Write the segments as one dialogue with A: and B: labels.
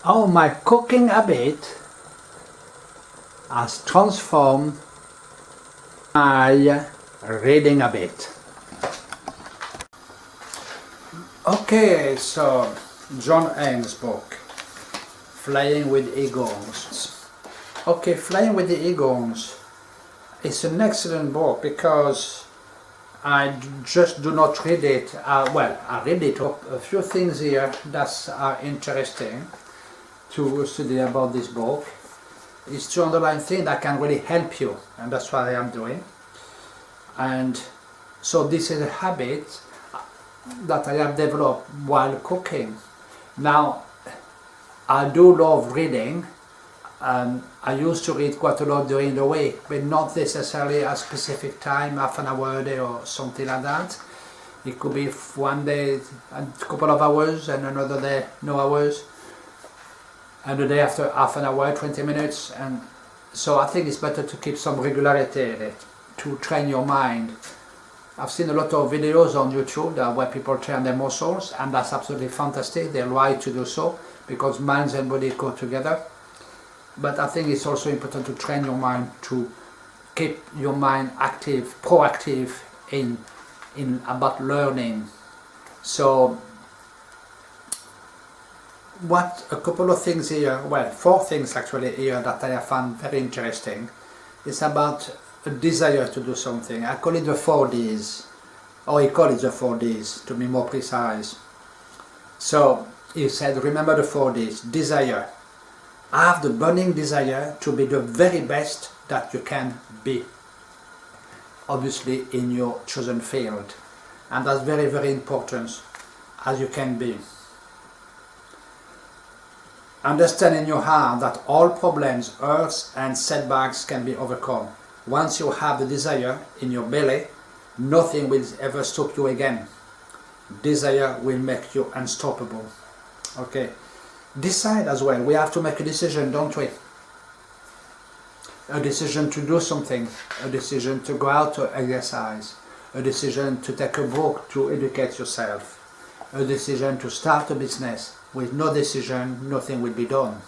A: how my cooking habit has transformed my reading habit. Okay, so John Haynes' book, Flying with Eagles. Okay, Flying with the Eagles is an excellent book because I just do not read it. I read it. A few things here that are interesting to study about this book is to underline things that can really help you, and that's what I am doing. And so this is a habit that I have developed while cooking. Now, I do love reading. I used to read quite a lot during the week, but not necessarily a specific time, half an hour a day or something like that. It could be one day a couple of hours and another day no hours, and the day after half an hour, 20 minutes. And so I think it's better to keep some regularity in it, to train your mind. I've seen a lot of videos on YouTube where people train their muscles, and that's absolutely fantastic. They're right to do so because mind and body go together. But I think it's also important to train your mind, to keep your mind active, proactive in about learning. So a couple of things here, well, 4 things actually here that I have found very interesting. It's about a desire to do something. I call it the 4 Ds, or he called it the 4 Ds to be more precise. So he said, remember the 4 Ds. Desire. Have the burning desire to be the very best that you can be, obviously in your chosen field, and that's very, very important, as you can be. Understand in your heart that all problems, hurts and setbacks can be overcome. Once you have the desire in your belly, nothing will ever stop you again. Desire will make you unstoppable. Okay. Decide as well. We have to make a decision, don't we? A decision to do something, a decision to go out to exercise, a decision to take a book to educate yourself, a decision to start a business. With no decision, nothing will be done.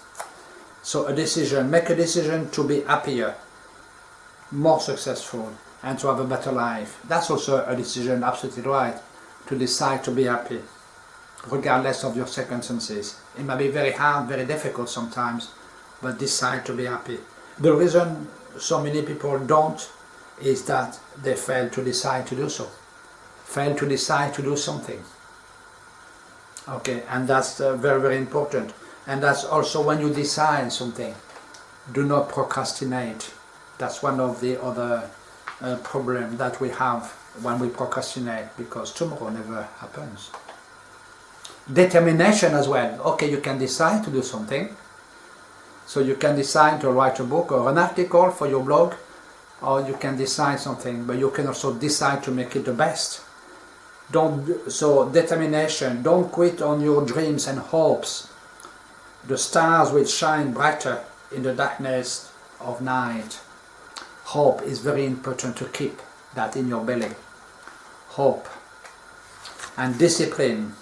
A: So a decision, make a decision to be happier, more successful, and to have a better life. That's also a decision, absolutely right, to decide to be happy, regardless of your circumstances. It might be very hard, very difficult sometimes, but decide to be happy. The reason so many people don't is that they fail to decide to do so. Fail to decide to do something. Okay, and that's very, very important. And that's also when you decide something, do not procrastinate. That's one of the other problems that we have when we procrastinate, because tomorrow never happens. Determination as well. Okay, you can decide to do something. So you can decide to write a book or an article for your blog, or you can decide something, but you can also decide to make it the best. So determination, don't quit on your dreams and hopes. The stars will shine brighter in the darkness of night. Hope is very important to keep that in your belly. Hope. And discipline.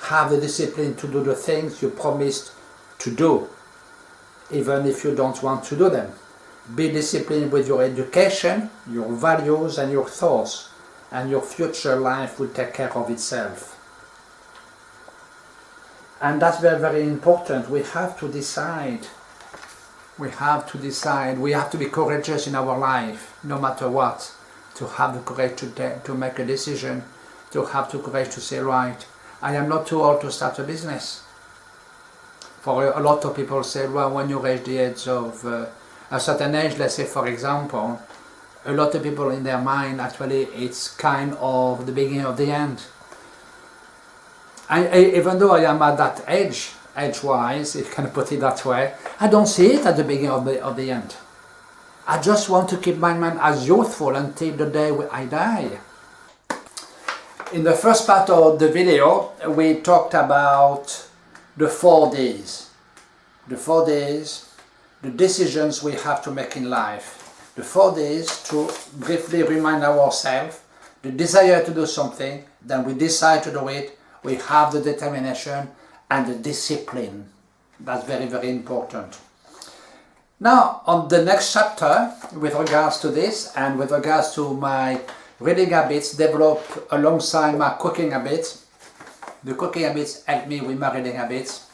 A: Have the discipline to do the things you promised to do, even if you don't want to do them. Be disciplined with your education, your values and your thoughts, and your future life will take care of itself. And that's very, very important. We have to decide. We have to decide. We have to be courageous in our life, no matter what. To have the courage to make a decision, to have the courage to say, right, I am not too old to start a business. For a lot of people say, well, when you reach the age of a certain age, let's say for example, a lot of people in their mind actually it's kind of the beginning of the end. Even though I am at that age-wise, if you can put it that way, I don't see it at the beginning of the end. I just want to keep my mind as youthful until the day I die. In the first part of the video, we talked about the 4 Ds. The 4 Ds, the decisions we have to make in life. The 4 Ds, to briefly remind ourselves, the desire to do something, then we decide to do it, we have the determination and the discipline That's very, very important. Now, on the next chapter, with regards to this and with regards to my reading habits developed alongside my cooking habits, the cooking habits help me with my reading habits.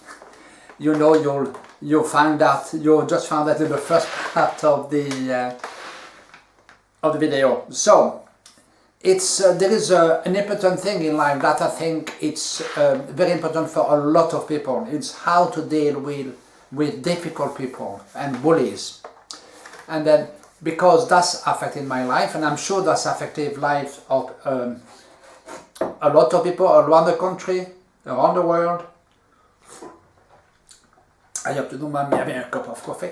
A: You know, you'll find that, you'll just find that in the first part of the video. So, it's there is an important thing in life that I think it's very important for a lot of people. It's how to deal with difficult people and bullies. And then, because that's affected my life, and I'm sure that's affected life of a lot of people around the country, around the world. I have to do my having a cup of coffee.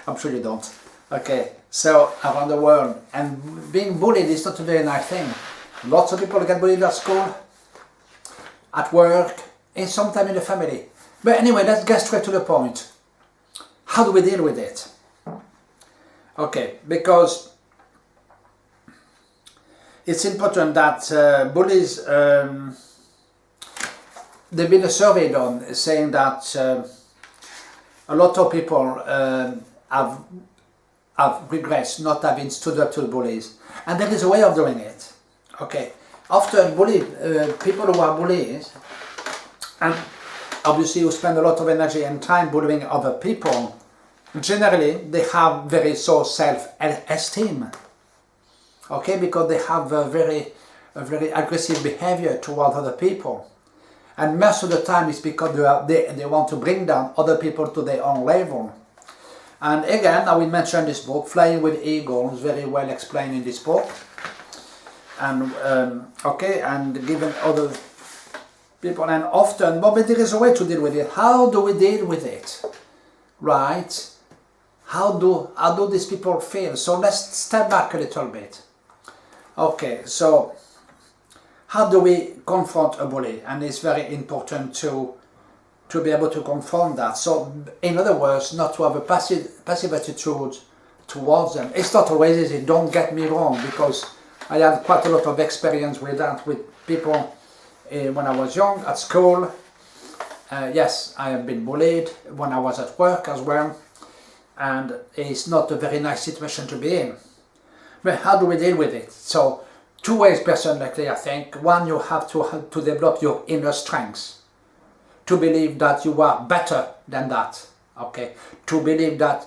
A: I'm sure you don't. Okay, so around the world, and being bullied is not a very nice thing. Lots of people get bullied at school, at work, and sometimes in the family. But anyway, let's get straight to the point. How do we deal with it? Okay, because it's important that bullies, there's been a survey done saying that a lot of people have regrets not having stood up to the bullies, and there is a way of doing it. Okay, often people who are bullies, and obviously who spend a lot of energy and time bullying other people, generally they have very so self-esteem. Okay, because they have a very aggressive behavior toward other people, and most of the time it's because they want to bring down other people to their own level. And again, I will mention this book, Flying with Eagles, very well explained in this book. And okay, and given other people, and often, but there is a way to deal with it. How do we deal with it? Right? How do these people feel? So let's step back a little bit. Okay, so how do we confront a bully? And it's very important to be able to confront that. So, in other words, not to have a passive attitude towards them. It's not always easy, don't get me wrong, because I had quite a lot of experience with that, with people when I was young, at school. Yes, I have been bullied when I was at work as well, and it's not a very nice situation to be in. But how do we deal with it? So, two ways personally, I think. One, you have to develop your inner strengths. To believe that you are better than that, okay? To believe that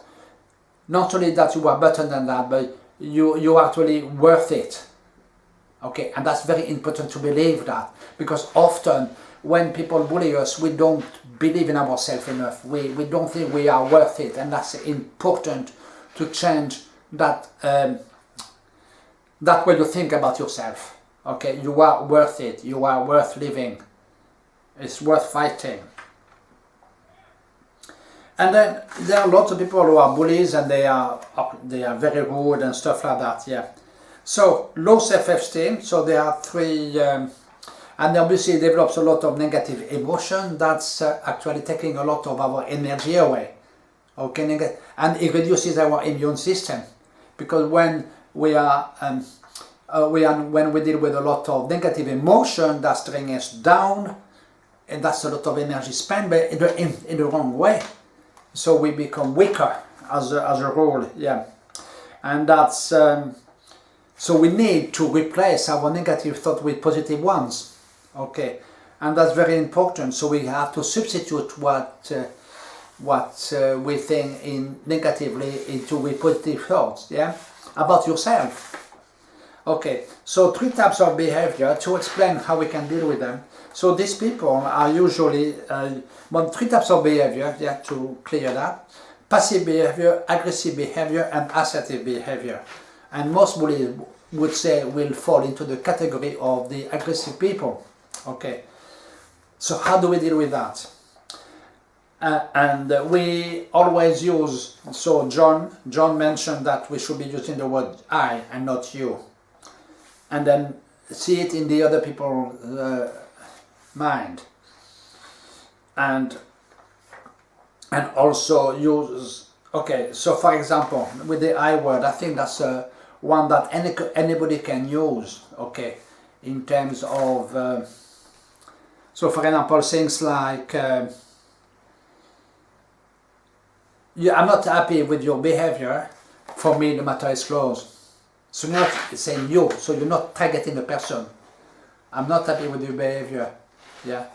A: not only that you are better than that, but you are actually worth it, okay? And that's very important to believe that, because often when people bully us, we don't believe in ourselves enough. We don't think we are worth it, and that's important to change that that way you think about yourself, okay? You are worth it. You are worth living. It's worth fighting. And then there are lots of people who are bullies, and they are very rude and stuff like that. Yeah. So low self-esteem. So there are three, and obviously it develops a lot of negative emotion. That's actually taking a lot of our energy away. Okay, and it reduces our immune system, because when we deal with a lot of negative emotion, that's bringing us down. And that's a lot of energy spent, but in the wrong way. So we become weaker as a rule, yeah. And that's so we need to replace our negative thought with positive ones, okay. And that's very important. So we have to substitute what we think in negatively into with positive thoughts, yeah, about yourself. Okay. So three types of behavior to explain how we can deal with them. So these people are usually, three types of behavior, yeah, to clear that. Passive behavior, aggressive behavior, and assertive behavior. And most bullies would say will fall into the category of the aggressive people. Okay, so how do we deal with that? And we always use, so John mentioned that we should be using the word I and not you. And then see it in the other people's mind, and also use, okay, so for example with the I word, I think that's one that anybody can use, okay, in terms of so for example things like I'm not happy with your behavior, for me the matter is closed. So you're not saying you, so you're not targeting the person. I'm not happy with your behavior, yeah.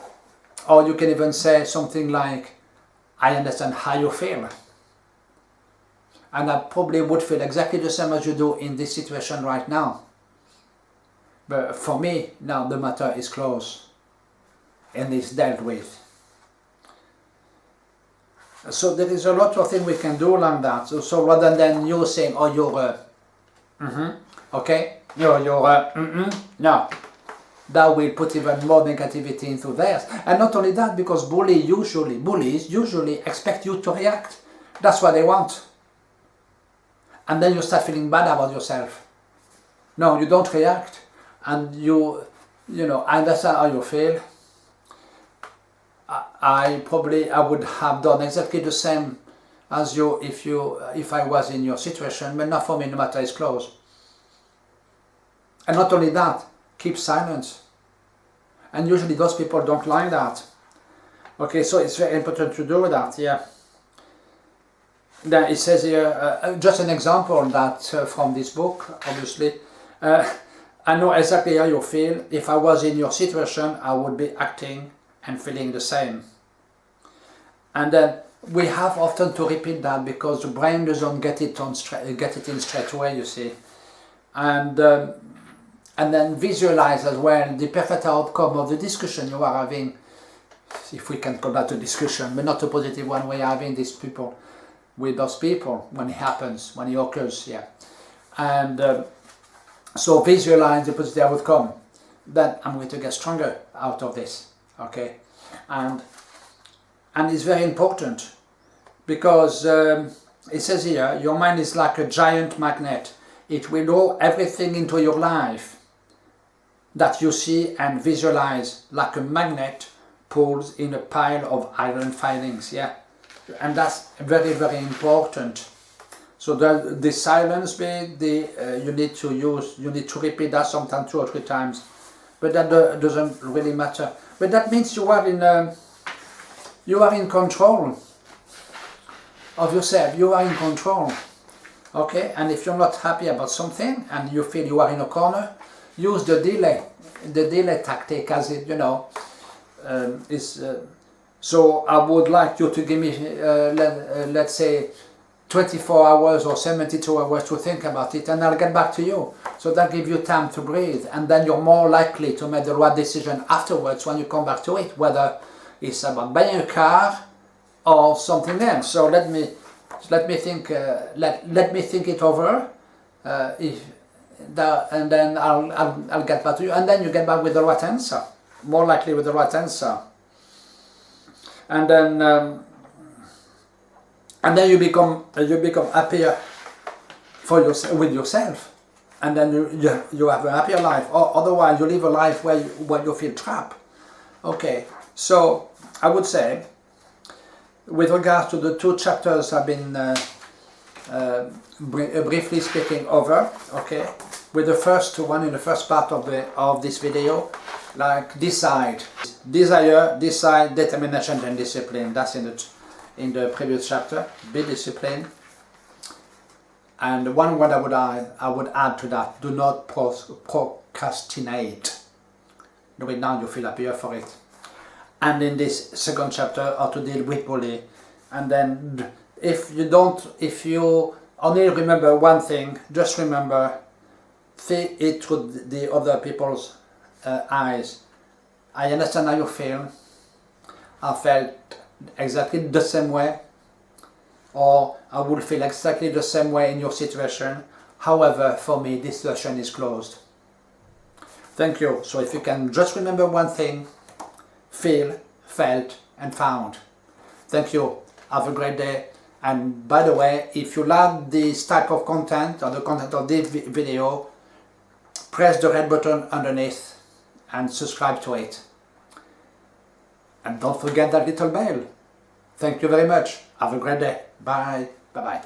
A: Or you can even say something like, I understand how you feel. And I probably would feel exactly the same as you do in this situation right now. But for me, now the matter is closed and is dealt with. So there is a lot of things we can do like that. So rather than you saying, oh, you're okay, you're no. That will put even more negativity into theirs. And not only that, because bullies usually expect you to react. That's what they want. And then you start feeling bad about yourself. No, you don't react. And you know, I understand how you feel. I would have done exactly the same as you if I was in your situation, but not for me, the matter is closed. And not only that, keep silence. And usually those people don't like that. Okay, so it's very important to do that, yeah. Then it says here, just an example that from this book, obviously. I know exactly how you feel. If I was in your situation, I would be acting and feeling the same. And then we have often to repeat that because the brain doesn't get it in straight away, you see. And then visualize as well the perfect outcome of the discussion you are having, if we can call that a discussion, but not a positive one. We are having with those people when it happens, when it occurs, yeah. And so visualize the positive outcome. Then I'm going to get stronger out of this, okay? And it's very important because it says here, your mind is like a giant magnet. It will draw everything into your life that you see and visualize, like a magnet pulls in a pile of iron filings, yeah. And that's very, very important. So the silence bit, you need to repeat that sometimes 2 or 3 times, but that doesn't really matter. But that means you are in control of yourself. You are in control, okay? And if you're not happy about something and you feel you are in a corner, use the delay tactic, as it, you know, so I would like you to give me, let's say, 24 hours or 72 hours to think about it, and I'll get back to you. So that gives you time to breathe, and then you're more likely to make the right decision afterwards when you come back to it, whether it's about buying a car or something else. So let me think it over, and then I'll get back to you, and then you get back with the right answer, more likely with the right answer, and then you become happier with yourself, and then you have a happier life. Or otherwise, you live a life where you feel trapped. Okay, so I would say, with regards to the 2 chapters I've been briefly speaking over, okay, with the first one in the first part of this video, like desire, determination, and discipline. That's in the previous chapter. Be disciplined. And one word I would add to that: do not procrastinate. Do it now, you feel happier for it. And in this second chapter, how to deal with bully. And then if you only remember one thing, just remember, see it through the other people's eyes. I understand how you feel. I felt exactly the same way, or I would feel exactly the same way in your situation. However, for me, this situation is closed. Thank you. So if you can just remember one thing: feel, felt, and found. Thank you. Have a great day. And by the way, if you like this type of content or the content of this video, press the red button underneath and subscribe to it. And don't forget that little bell. Thank you very much. Have a great day. Bye. Bye-bye.